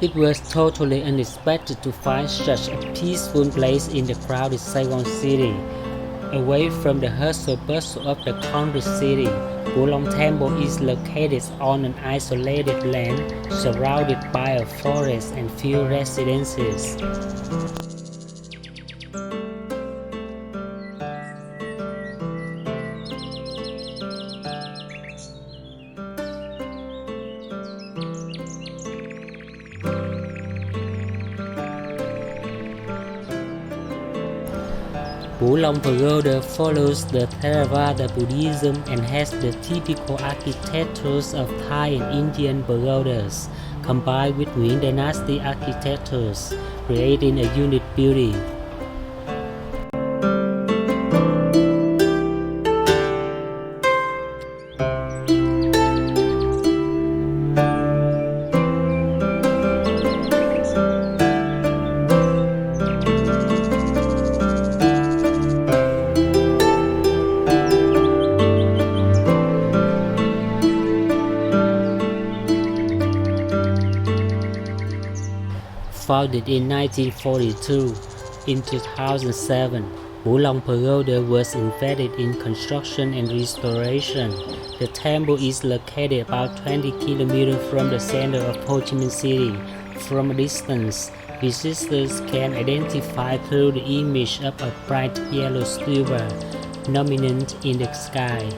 It was totally unexpected to find such a peaceful place in the crowded Saigon city. Away from the hustle bustle of the country city, Wulong Temple is located on an isolated land surrounded by a forest and few residences. Wulong Pagoda follows the Theravada Buddhism and has the typical architectures of Thai and Indian pagodas, combined with Ming Dynasty architectures, creating a unique beauty. Founded in 1942, in 2007, Wulong Pagoda was invested in construction and restoration. The temple is located about 20 km from the center of Ho Chi Minh City. From a distance, visitors can identify through the image of a bright yellow silver dominant in the sky.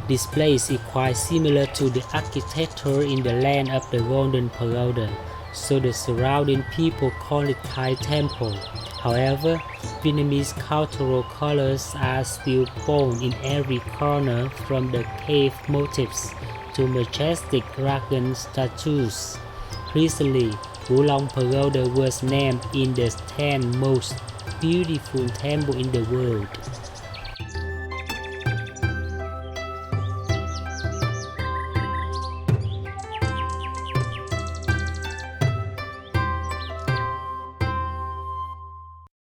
This place is quite similar to the architecture in the land of the Golden Pagoda, so the surrounding people call it Thai Temple. However, Vietnamese cultural colors are still born in every corner, from the cave motifs to majestic dragon statues. Recently, Wulong Pagoda was named in the 10 most beautiful temple in the world.